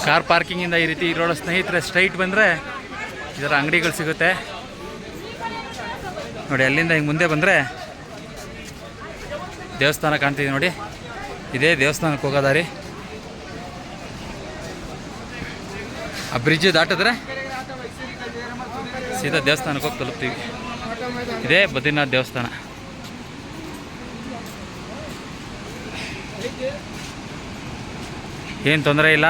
Car ಪಾರ್ಕಿಂಗಿಂದ ಈ ರೀತಿ road ಸ್ನೇಹಿತರೆ ಸ್ಟ್ರೈಟ್ ಬಂದರೆ ಇದರ ಅಂಗಡಿಗಳು ಸಿಗುತ್ತೆ ನೋಡಿ. ಅಲ್ಲಿಂದ ಹಿಂಗೆ ಮುಂದೆ ಬಂದರೆ ದೇವಸ್ಥಾನ ಕಾಣ್ತಿದೆ ನೋಡಿ. ಇದೇ ದೇವಸ್ಥಾನಕ್ಕೆ ಹೋಗೋ ದಾರಿ. ಆ ಬ್ರಿಡ್ಜ್ ದಾಟಿದ್ರೆ ಸೀದಾ ದೇವಸ್ಥಾನಕ್ಕೆ ಹೋಗಿ ತಲುಪ್ತೀವಿ. ಇದೇ ಬದ್ರಿನಾಥ್ ದೇವಸ್ಥಾನ. ಏನು ತೊಂದರೆ ಇಲ್ಲ,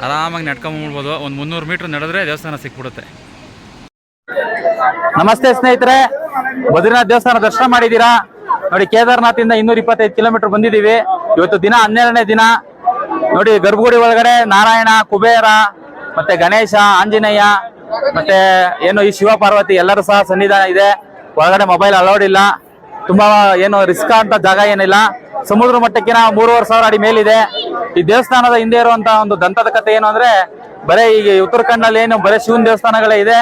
ಆರಾಮಾಗಿ ನಡ್ಕೊಂಡ್ಬಿಡ್ಬೋದು. ಒಂದು 300 ಮೀಟ್ರ್ ನಡೆದ್ರೆ ದೇವಸ್ಥಾನ ಸಿಕ್ಬಿಡುತ್ತೆ. ನಮಸ್ತೆ ಸ್ನೇಹಿತರೆ, ಬದ್ರಿನಾಥ್ ದೇವಸ್ಥಾನ ದರ್ಶನ ಮಾಡಿದ್ದೀರಾ ನೋಡಿ. ಕೇದಾರ್ನಾಥಿಂದ 225 ಕಿಲೋಮೀಟರ್ ಬಂದಿದ್ದೀವಿ. ಇವತ್ತು ದಿನ 12ನೇ ದಿನ ನೋಡಿ. ಗರ್ಭಗುಡಿ ಒಳಗಡೆ ನಾರಾಯಣ, ಕುಬೇರ, ಮತ್ತೆ ಗಣೇಶ, ಆಂಜನೇಯ, ಮತ್ತೆ ಏನು ಈ ಶಿವ ಪಾರ್ವತಿ ಎಲ್ಲರೂ ಸಹ ಸನ್ನಿಧಾನ ಇದೆ. ಒಳಗಡೆ ಮೊಬೈಲ್ ಅಲೌಡ್ ಇಲ್ಲ. ತುಂಬಾ ಏನು ರಿಸ್ಕ್ ಅಂತ ಜಾಗ ಏನಿಲ್ಲ. ಸಮುದ್ರ ಮಟ್ಟಕ್ಕಿನ 3,500 ಅಡಿ ಮೇಲಿದೆ. ಈ ದೇವಸ್ಥಾನದ ಹಿಂದೆ ಇರುವಂತಹ ಒಂದು ದಂತದ ಕಥೆ ಏನು ಅಂದ್ರೆ, ಬರೇ ಈಗ ಉತ್ತರಾಖಂಡಲ್ಲಿ ಏನು ಬರೇ ಶಿವನ ದೇವಸ್ಥಾನಗಳೇ ಇದೆ.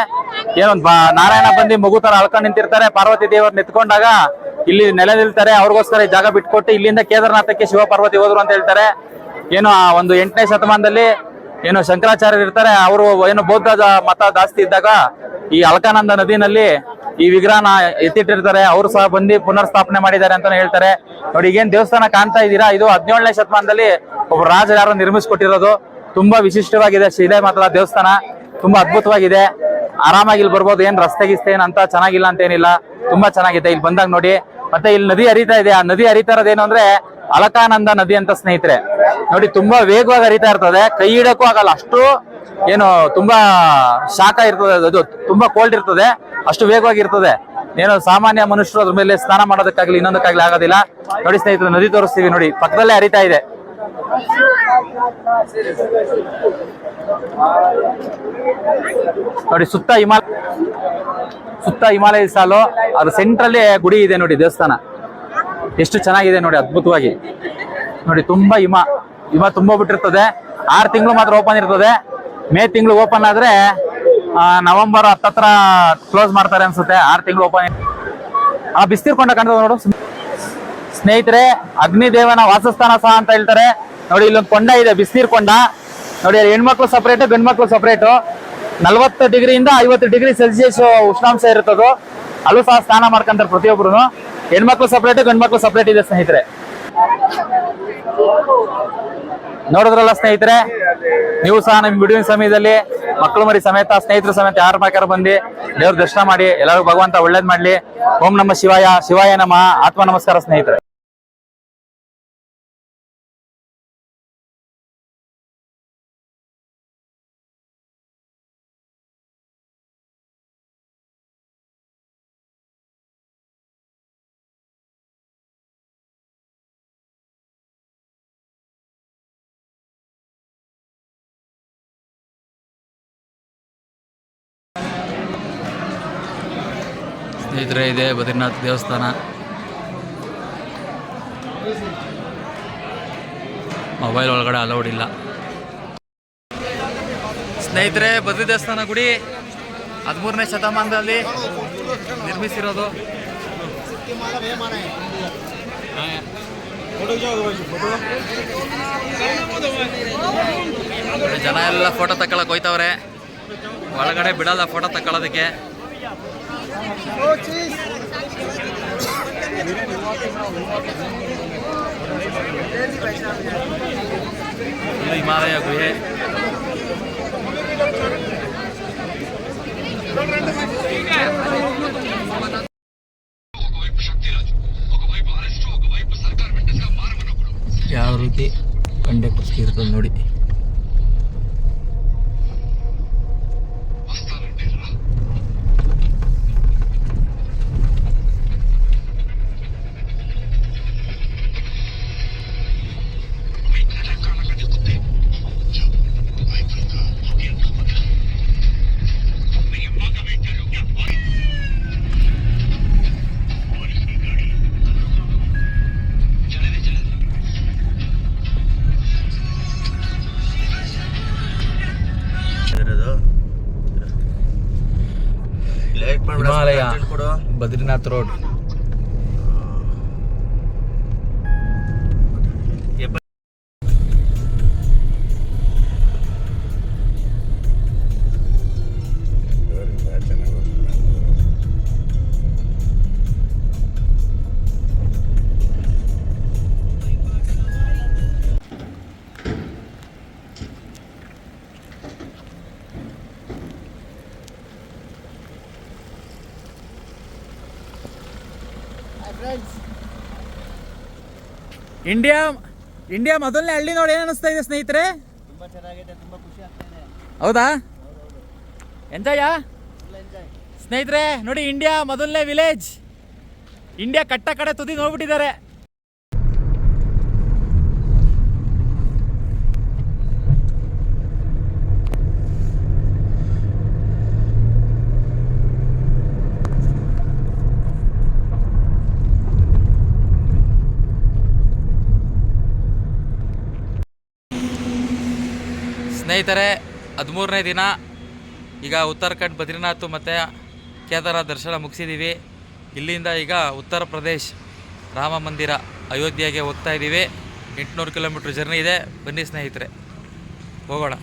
ಏನೊಂದು ನಾರಾಯಣ ಬಂದು ಮಗು ತರ ಅಳ್ಕೊಂಡು ನಿಂತಿರ್ತಾರೆ. ಪಾರ್ವತಿ ದೇವರನ್ನ ಎತ್ಕೊಂಡಾಗ ಇಲ್ಲಿ ನೆಲೆ ನಿಲ್ತಾರೆ. ಅವ್ರಿಗೋಸ್ಕರ ಈ ಜಾಗ ಬಿಟ್ಕೊಟ್ಟು ಇಲ್ಲಿಂದ ಕೇದಾರನಾಥಕ್ಕೆ ಶಿವ ಪಾರ್ವತಿ ಹೋದ್ರು ಅಂತ ಹೇಳ್ತಾರೆ. ಏನು ಒಂದು 8ನೇ ಶತಮಾನದಲ್ಲಿ ಏನು ಶಂಕರಾಚಾರ್ಯರು ಇರ್ತಾರೆ, ಅವರು ಏನು ಬೌದ್ಧ ಮತ ಜಾಸ್ತಿ ಇದ್ದಾಗ ಈ ಅಲ್ಕಾನಂದ ನದಿನಲ್ಲಿ ಈ ವಿಗ್ರಹನ ಎತ್ತಿಟ್ಟಿರ್ತಾರೆ. ಅವರು ಸಹ ಬಂದು ಪುನರ್ ಸ್ಥಾಪನೆ ಮಾಡಿದ್ದಾರೆ ಅಂತ ಹೇಳ್ತಾರೆ ನೋಡಿ. ಈಗೇನ್ ದೇವಸ್ಥಾನ ಕಾಣ್ತಾ ಇದ್ದೀರಾ, ಇದು 17ನೇ ಶತಮಾನದಲ್ಲಿ ಒಬ್ಬ ರಾಜ ಯಾರು ನಿರ್ಮಿಸ್ಕೊಟ್ಟಿರೋದು. ತುಂಬಾ ವಿಶಿಷ್ಟವಾಗಿದೆ. ಶಿಲೆ ಮಾತ್ರ ದೇವಸ್ಥಾನ ತುಂಬಾ ಅದ್ಭುತವಾಗಿದೆ. ಆರಾಮಾಗಿ ಇಲ್ಲಿ ಬರ್ಬೋದು. ಏನ್ ರಸ್ತೆ ಗಿಸ್ತೆ ಅಂತ ಚೆನ್ನಾಗಿಲ್ಲ ಅಂತ ಏನಿಲ್ಲ, ತುಂಬಾ ಚೆನ್ನಾಗಿದೆ. ಇಲ್ಲಿ ಬಂದಾಗ ನೋಡಿ. ಮತ್ತೆ ಇಲ್ಲಿ ನದಿ ಹರಿತಾ ಇದೆ. ಆ ನದಿ ಹರಿತಾ ಇರೋದೇನು ಅಂದ್ರೆ ಅಲಕಾನಂದ ನದಿ ಅಂತ ಸ್ನೇಹಿತರೆ ನೋಡಿ. ತುಂಬಾ ವೇಗವಾಗಿ ಹರಿತಾ ಇರ್ತದೆ. ಕೈ ಇಡಕ್ಕೂ ಆಗಲ್ಲ, ಅಷ್ಟು ಏನು ತುಂಬಾ ಶಾಖ ಇರ್ತದೆ. ಅದು ತುಂಬಾ ಕೋಲ್ಡ್ ಇರ್ತದೆ, ಅಷ್ಟು ವೇಗವಾಗಿ ಇರ್ತದೆ. ಏನು ಸಾಮಾನ್ಯ ಮನುಷ್ಯರು ಅದ್ರ ಮೇಲೆ ಸ್ನಾನ ಮಾಡೋದಕ್ಕಾಗ್ಲಿ ಇನ್ನೊಂದಕ್ಕಾಗ್ಲಿ ಆಗೋದಿಲ್ಲ ನೋಡಿ. ಸ್ನೇಹಿತರೆ ನದಿ ತೋರಿಸ್ತೀವಿ ನೋಡಿ, ಪಕ್ಕದಲ್ಲೇ ಹರಿತಾ ಇದೆ ನೋಡಿ. ಸುತ್ತ ಹಿಮಾಲಯ ಸಾಲು, ಅದು ಸೆಂಟ್ರಲ್ಲಿ ಗುಡಿ ಇದೆ ನೋಡಿ. ದೇವಸ್ಥಾನ ಎಷ್ಟು ಚೆನ್ನಾಗಿದೆ ನೋಡಿ, ಅದ್ಭುತವಾಗಿ ನೋಡಿ. ತುಂಬಾ ಹಿಮ ತುಂಬಾ ಬಿಟ್ಟಿರ್ತದೆ. 6 ತಿಂಗಳು ಮಾತ್ರ ಓಪನ್ ಇರ್ತದೆ. ಮೇ ತಿಂಗಳು ಓಪನ್ ಆದ್ರೆ ನವೆಂಬರ್ 10 ಕ್ಲೋಸ್ ಮಾಡ್ತಾರೆ ಅನ್ಸುತ್ತೆ. 6 ತಿಂಗಳು ಓಪನ್. ಆ ಬಿಸ್ತೀರ್ಕೊಂಡ ಕಾಣ್ತದೆ ನೋಡು ಸ್ನೇಹಿತರೆ. ಅಗ್ನಿದೇವನ ವಾಸಸ್ಥಾನ ಸಹ ಅಂತ ಹೇಳ್ತಾರೆ ನೋಡಿ. ಇಲ್ಲೊಂದು ಕೊಂಡ ಇದೆ, ಬಿಸ್ತೀರ್ ಕೊಂಡ ನೋಡಿ. ಹೆಣ್ಮಕ್ಳು ಸಪರೇಟ್, ಗಂಡ್ಮಕ್ಳು ಸಪರೇಟ್. 40 ಡಿಗ್ರಿಯಿಂದ 50 ಡಿಗ್ರಿ ಸೆಲ್ಸಿಯಸ್ ಉಷ್ಣಾಂಶ ಇರುತ್ತದು. ಅಲ್ಲೂ ಸಹ ಸ್ನಾನ ಮಾಡ್ಕೊಂತಾರೆ ಪ್ರತಿಯೊಬ್ರು. ಹೆಣ್ಮಕ್ಳು ಸಪರೇಟ್, ಗಂಡ್ಮಕ್ಳು ಸಪರೇಟ್ ಇದೆ ಸ್ನೇಹಿತರೆ. ನೋಡಿದ್ರಲ್ಲ ಸ್ನೇಹಿತರೆ, ನೀವು ಸಹ ನಿಮ್ಮ ಬಿಡುವಿನ ಸಮಯದಲ್ಲಿ ಮಕ್ಕಳು ಮರಿ ಸಮೇತ, ಸ್ನೇಹಿತರ ಸಮೇತ ಯಾರ ಬೇಕಾದ್ರೂ ಬಂದು ದೇವ್ರ ದರ್ಶನ ಮಾಡಿ. ಎಲ್ಲರಿಗೂ ಭಗವಂತ ಒಳ್ಳೇದ್ ಮಾಡ್ಲಿ. ಓಂ ನಮ ಶಿವಾಯ, ಶಿವಾಯ ನಮಃ. ಆತ್ಮ ನಮಸ್ಕಾರ ಸ್ನೇಹಿತರೆ. ಸ್ನೇಹಿತರೆ, ಇದೆ ಬದ್ರಿನಾಥ್ ದೇವಸ್ಥಾನ. ಮೊಬೈಲ್ ಒಳಗಡೆ ಅಲೌಡ್ ಇಲ್ಲ ಸ್ನೇಹಿತರೆ. ಬದ್ರಿ ದೇವಸ್ಥಾನ ಗುಡಿ 13ನೇ ಶತಮಾನದಲ್ಲಿ ನಿರ್ಮಿಸಿರೋದು. ಜನ ಎಲ್ಲ ಫೋಟೋ ತಗೊಳಕ್ ಹೋಯ್ತವ್ರೆ. ಒಳಗಡೆ ಬಿಡಲ್ಲ ಫೋಟೋ ತಗೊಳ್ಳೋದಕ್ಕೆ. ಹಿಮಾಲಯ ಗುಹೆ. ಯಾವ ರೀತಿ ಬಂಡೆ ಕುಸ್ತಿ ಇರ್ತದೆ ನೋಡಿ. Himalaya Badrinath road. India India ಮೊದಲನೇ ಹಳ್ಳಿ ನೋಡಿ ಏನು ಅನಿಸ್ತಾ ಇದೆ ಸ್ನೇಹಿತರೆ? ತುಂಬಾ ಚೆನ್ನಾಗಿದೆ, ತುಂಬಾ ಖುಷಿ ಆಗ್ತಾ ಇದೆ. ಹೌದಾ? ಎಂಜಾಯ ಸ್ನೇಹಿತರೆ. ನೋಡಿ ಇಂಡಿಯಾ ಮೊದಲನೇ ವಿಲೇಜ್, ಇಂಡಿಯಾ ಕಟ್ಟ ಕಡೆ ತುದಿ ನೋಡ್ಬಿಟ್ಟಿದ್ದಾರೆ. ಸ್ನೇಹಿತರೆ 13ನೇ ದಿನ. ಈಗ ಉತ್ತರಾಖಂಡ್ ಬದ್ರಿನಾಥ್ ಮತ್ತು ಕೇದಾರನಾಥ್ ದರ್ಶನ ಮುಗಿಸಿದ್ದೀವಿ. ಇಲ್ಲಿಂದ ಈಗ ಉತ್ತರ ಪ್ರದೇಶ್ ರಾಮ ಮಂದಿರ ಅಯೋಧ್ಯೆಗೆ ಹೋಗ್ತಾ ಇದ್ದೀವಿ. 800 ಕಿಲೋಮೀಟ್ರ್ ಜರ್ನಿ ಇದೆ. ಬನ್ನಿ ಸ್ನೇಹಿತರೆ, ಹೋಗೋಣ.